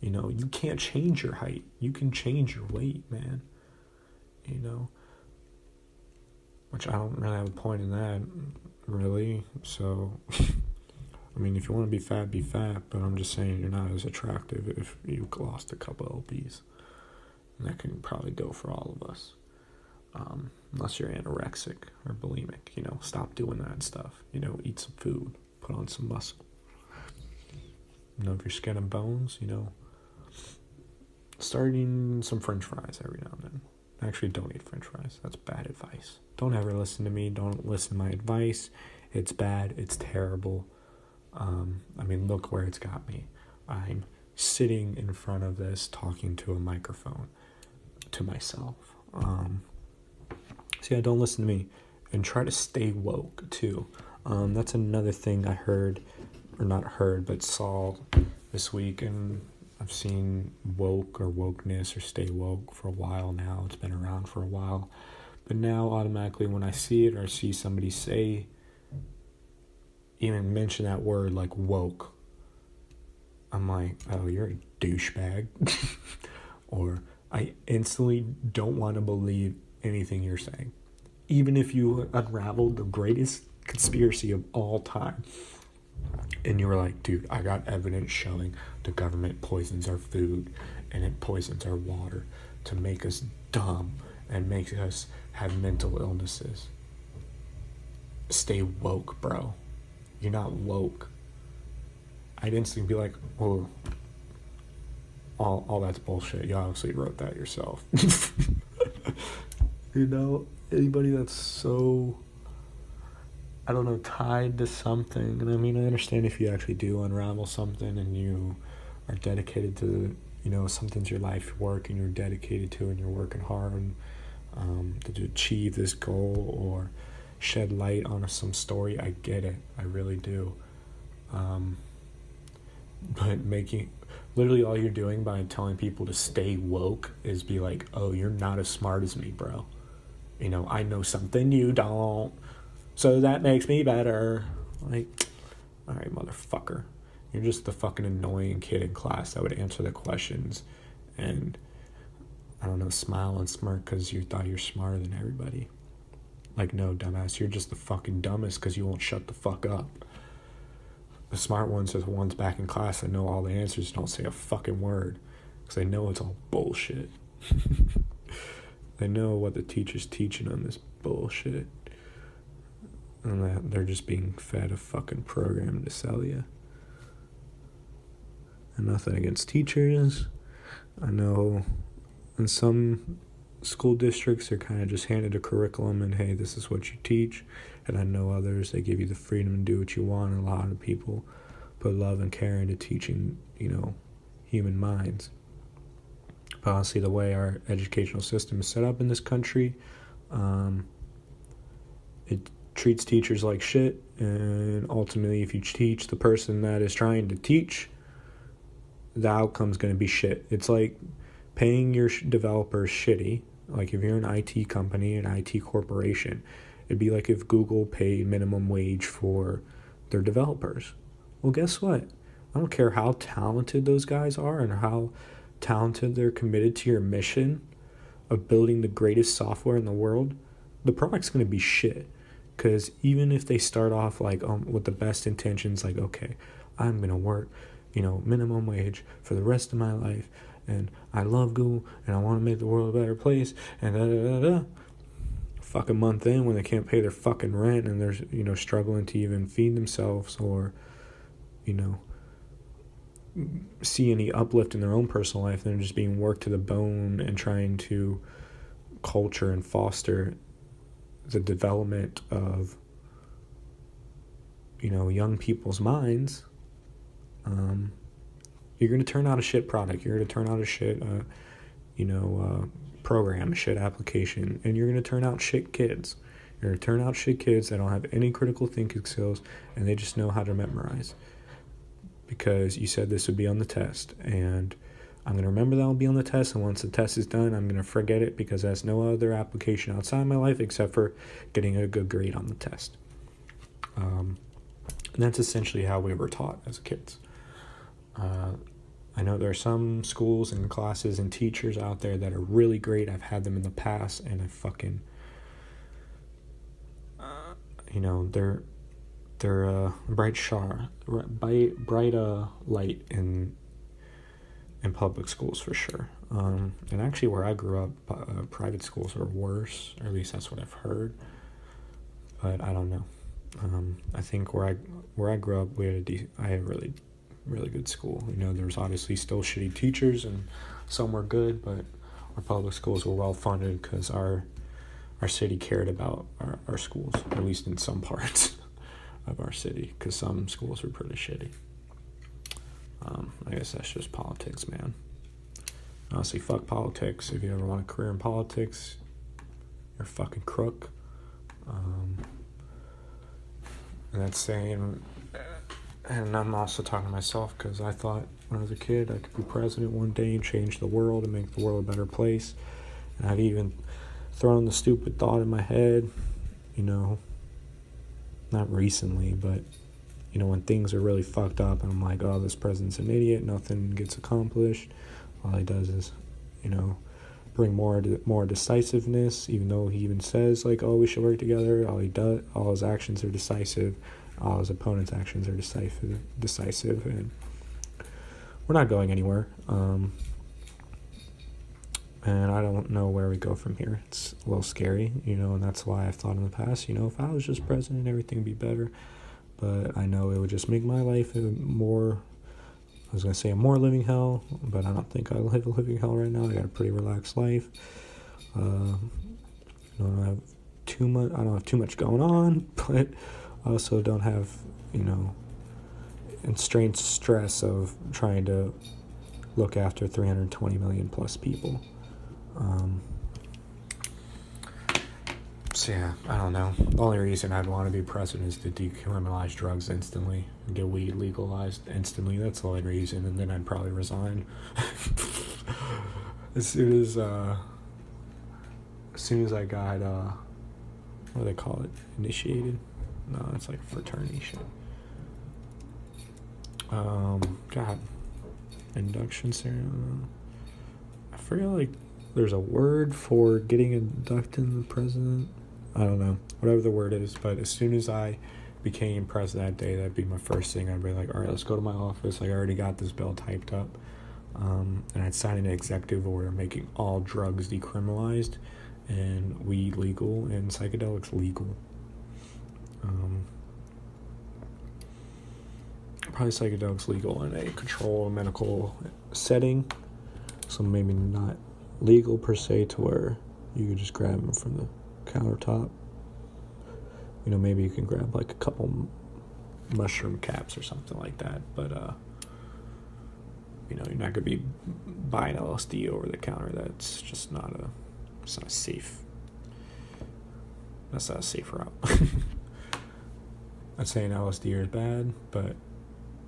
You can't change your height. You can change your weight, man. which I don't really have a point in that, really. So, I mean, if you want to be fat, but I'm just saying you're not as attractive if you lost a couple lbs. And that can probably go for all of us. Unless you're anorexic or bulimic, stop doing that stuff. Eat some food, put on some muscle. If you're skin and bones, start eating some french fries every now and then. Actually, don't eat french fries. That's bad advice. Don't ever listen to me. Don't listen to my advice. It's bad. It's terrible. Look where it's got me. I'm sitting in front of this talking to a microphone to myself. So yeah, don't listen to me. And try to stay woke, too. That's another thing I heard, or not heard, but saw this week, and I've seen woke or wokeness or stay woke for a while now. It's been around for a while. But now automatically when I see it or see somebody say, even mention that word like woke, I'm like, oh, you're a douchebag. Or I instantly don't want to believe anything you're saying. Even if you unraveled the greatest conspiracy of all time. And you were like, dude, I got evidence showing the government poisons our food and it poisons our water to make us dumb and make us have mental illnesses. Stay woke, bro. You're not woke. I'd instantly be like, oh, all that's bullshit. You obviously wrote that yourself. Anybody that's so, I don't know, tied to something. And I understand if you actually do unravel something and you are dedicated to, something's your life work and you're dedicated to and you're working hard to achieve this goal or shed light on some story. I get it. I really do. But literally all you're doing by telling people to stay woke is be like, oh, you're not as smart as me, bro. I know something you don't. So that makes me better. Like, all right, motherfucker. You're just the fucking annoying kid in class that would answer the questions and, I don't know, smile and smirk because you thought you're smarter than everybody. Like, no, dumbass, you're just the fucking dumbest because you won't shut the fuck up. The smart ones are the ones back in class that know all the answers, don't say a fucking word because they know it's all bullshit. They know what the teacher's teaching on this bullshit. And that they're just being fed a fucking program to sell you. And nothing against teachers. I know in some school districts they're kind of just handed a curriculum and hey, this is what you teach. And I know others, they give you the freedom to do what you want. And a lot of people put love and care into teaching, human minds. But honestly, the way our educational system is set up in this country, it treats teachers like shit, and ultimately if you teach the person that is trying to teach, the outcome's going to be shit. It's like paying your developers shitty. Like if you're an IT company, an IT corporation, it'd be like if Google paid minimum wage for their developers. Well, guess what? I don't care how talented those guys are and how talented they're committed to your mission of building the greatest software in the world, the product's going to be shit. Because even if they start off like with the best intentions, like, okay, I'm going to work, minimum wage for the rest of my life, and I love Google, and I want to make the world a better place, and fucking month in when they can't pay their fucking rent and they're, struggling to even feed themselves or, see any uplift in their own personal life, they're just being worked to the bone and trying to culture and foster the development of, young people's minds, you're going to turn out a shit product. You're going to turn out a shit, program, a shit application, and you're going to turn out shit kids. You're going to turn out shit kids that don't have any critical thinking skills, and they just know how to memorize. Because you said this would be on the test, and I'm going to remember that will be on the test, and once the test is done, I'm going to forget it because there's no other application outside my life except for getting a good grade on the test. And that's essentially how we were taught as kids. I know there are some schools and classes and teachers out there that are really great. I've had them in the past, and I fucking they're a bright light in public schools for sure. And actually, where I grew up, private schools are worse, or at least that's what I've heard. But I don't know. I think where I grew up, I had a really, really good school. There was obviously still shitty teachers, and some were good, but our public schools were well funded because our city cared about our schools, at least in some parts of our city, because some schools were pretty shitty. I guess that's just politics, man. Honestly, fuck politics. If you ever want a career in politics, you're a fucking crook. And that's saying, and I'm also talking to myself, because I thought when I was a kid I could be president one day and change the world and make the world a better place. And I've even thrown the stupid thought in my head, not recently, but when things are really fucked up and I'm like, oh, this president's an idiot, nothing gets accomplished. All he does is, bring more decisiveness, even though he even says, like, oh, we should work together. All his actions are decisive. All his opponent's actions are decisive, and we're not going anywhere. And I don't know where we go from here. It's a little scary, and that's why I've thought in the past, if I was just president, everything would be better. But I know it would just make my life a more living hell, but I don't think I live a living hell right now. I got a pretty relaxed life. I don't have too much going on, but I also don't have, strange stress of trying to look after 320 million plus people. So yeah, I don't know. The only reason I'd want to be president is to decriminalize drugs instantly and get weed legalized instantly. That's the only reason, and then I'd probably resign. as soon as I got what do they call it? Initiated? No, it's like fraternity shit. God, induction ceremony. I forget, like, there's a word for getting inducted in the president. I don't know, whatever the word is, but as soon as I became president that day, that'd be my first thing. I'd be like, all right, let's go to my office. I already got this bill typed up. And I'd sign an executive order making all drugs decriminalized and weed legal and psychedelics legal. Probably psychedelics legal in a controlled medical setting. So maybe not legal per se to where you could just grab them from the countertop. Maybe you can grab like a couple mushroom caps or something like that, but you're not gonna be buying LSD over the counter. That's just not a safe route. Not saying LSD is bad, but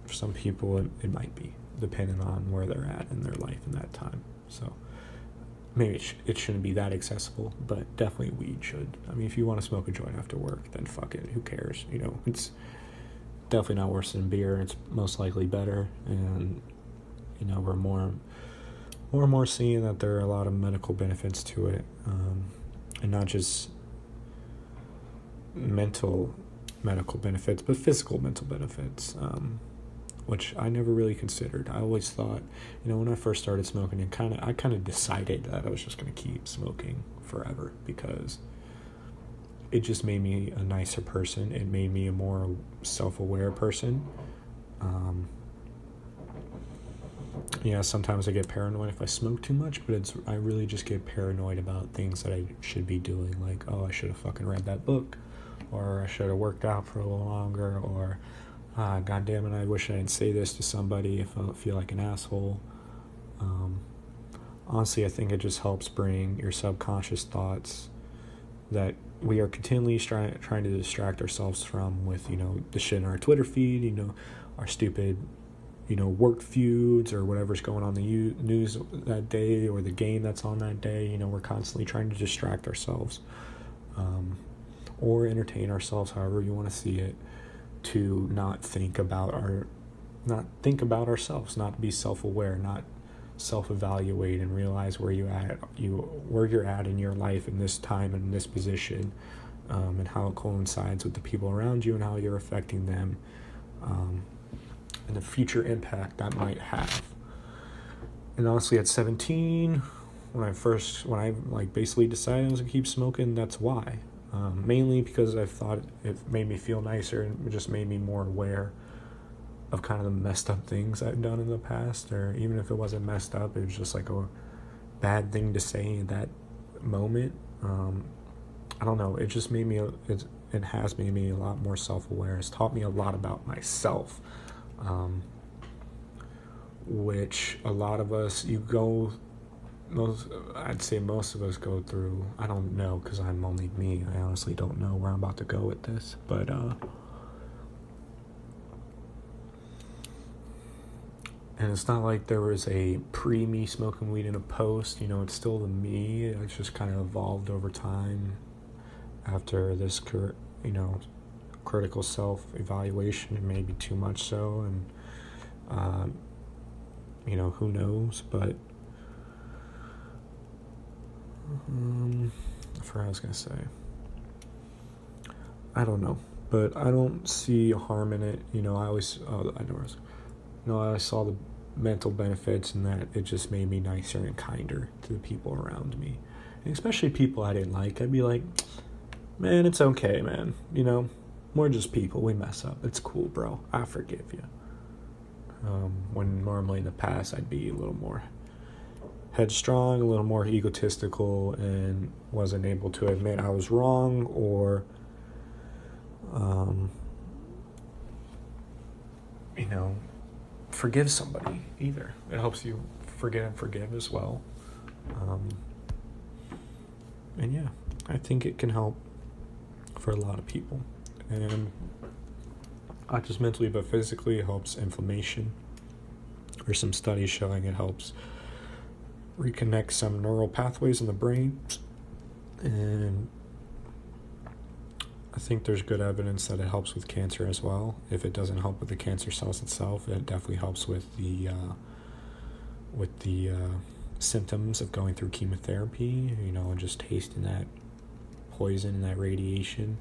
for some people it might be, depending on where they're at in their life in that time. So maybe it shouldn't be that accessible, but definitely weed should. I mean, if you want to smoke a joint after work, then fuck it. Who cares? It's definitely not worse than beer. It's most likely better. And, we're more and more seeing that there are a lot of medical benefits to it. And not just mental medical benefits, but physical mental benefits. Which I never really considered. I always thought, when I first started smoking, I kind of decided that I was just going to keep smoking forever because it just made me a nicer person. It made me a more self-aware person. Sometimes I get paranoid if I smoke too much, but I really just get paranoid about things that I should be doing, like, oh, I should have fucking read that book, or I should have worked out for a little longer, or God damn it, I wish I didn't say this to somebody if I feel like an asshole. Honestly, I think it just helps bring your subconscious thoughts that we are continually trying to distract ourselves from with, the shit in our Twitter feed, our stupid, work feuds or whatever's going on in the news that day or the game that's on that day. We're constantly trying to distract ourselves or entertain ourselves, however you want to see it, to not think about ourselves, not be self-aware, not self-evaluate and realize where you're at in your life in this time and in this position, and how it coincides with the people around you and how you're affecting them, and the future impact that might have. And honestly, at 17, when I like basically decided I was gonna keep smoking, that's why. Mainly because I thought it made me feel nicer, and it just made me more aware of kind of the messed up things I've done in the past, or even if it wasn't messed up, it was just like a bad thing to say in that moment. I don't know, it just made me, it has made me a lot more self-aware. It's taught me a lot about myself, which a lot of us, I'd say most of us go through. I don't know, because I'm only me. I honestly don't know where I'm about to go with this, but and it's not like there was a pre-me smoking weed and a post. It's still the me. It's just kind of evolved over time after this, critical self-evaluation, and maybe too much so. And, who knows? But I forgot what I was going to say. I don't know. But I don't see harm in it. I saw the mental benefits, and that it just made me nicer and kinder to the people around me, and especially people I didn't like. I'd be like, man, it's okay, man. We're just people. We mess up. It's cool, bro. I forgive you. When normally in the past I'd be a little more headstrong, a little more egotistical, and wasn't able to admit I was wrong, or forgive somebody either. It helps you forget and forgive as well. And yeah, I think it can help for a lot of people. And not just mentally, but physically. It helps inflammation. There's some studies showing it helps reconnect some neural pathways in the brain. And I think there's good evidence that it helps with cancer as well. If it doesn't help with the cancer cells itself, it definitely helps with the symptoms of going through chemotherapy, and just tasting that poison and that radiation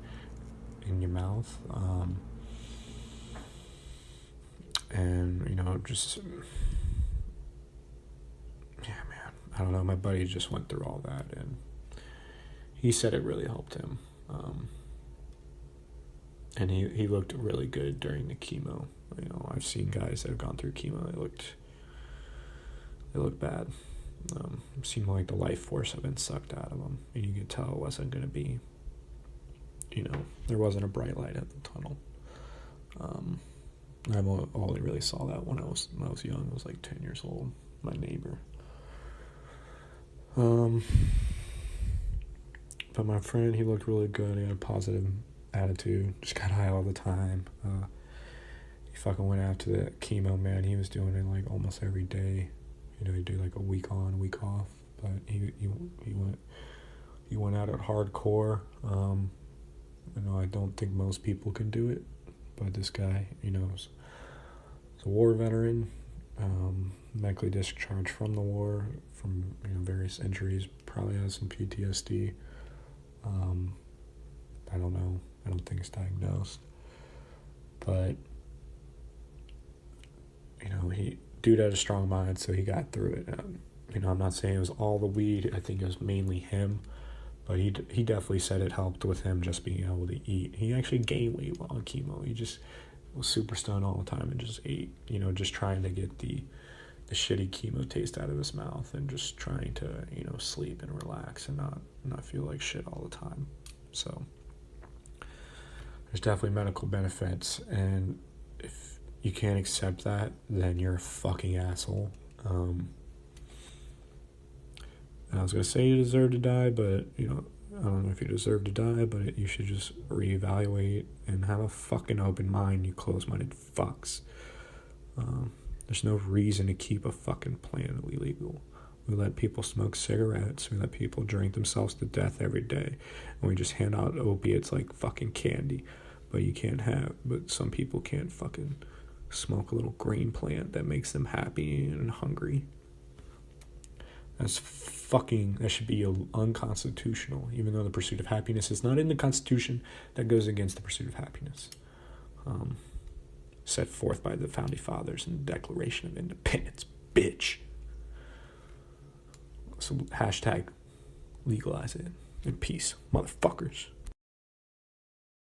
in your mouth. Just, yeah, man, I don't know. My buddy just went through all that, and he said it really helped him. And he looked really good during the chemo. I've seen guys that have gone through chemo. They look bad. It seemed like the life force had been sucked out of them, and you could tell it wasn't going to be. There wasn't a bright light at the tunnel. I only really saw that when I was young. I was like 10 years old. My neighbor. But my friend, he looked really good. He had a positive attitude, just got high all the time. He fucking went after the chemo, man. He was doing it like almost every day. He'd do like a week on, week off. But he went at it hardcore. I don't think most people can do it, but this guy, is a war veteran, medically discharged from the war, from various injuries. Probably has some PTSD. I don't know. I don't think it's diagnosed. But, dude had a strong mind, so he got through it. I'm not saying it was all the weed. I think it was mainly him. But he definitely said it helped with him just being able to eat. He actually gained weight while on chemo. He just was super stoned all the time and just ate, just trying to get the shitty chemo taste out of his mouth, and just trying to, sleep and relax and not feel like shit all the time. So there's definitely medical benefits, and if you can't accept that, then you're a fucking asshole. I was going to say you deserve to die, but, I don't know if you deserve to die, but you should just reevaluate and have a fucking open mind, you close-minded fucks. There's no reason to keep a fucking plant illegal. We let people smoke cigarettes. We let people drink themselves to death every day. And we just hand out opiates like fucking candy. But some people can't fucking smoke a little green plant that makes them happy and hungry. That should be unconstitutional, even though the pursuit of happiness is not in the Constitution. That goes against the pursuit of happiness, set forth by the Founding Fathers in the Declaration of Independence, bitch. So hashtag legalize it in peace, motherfuckers.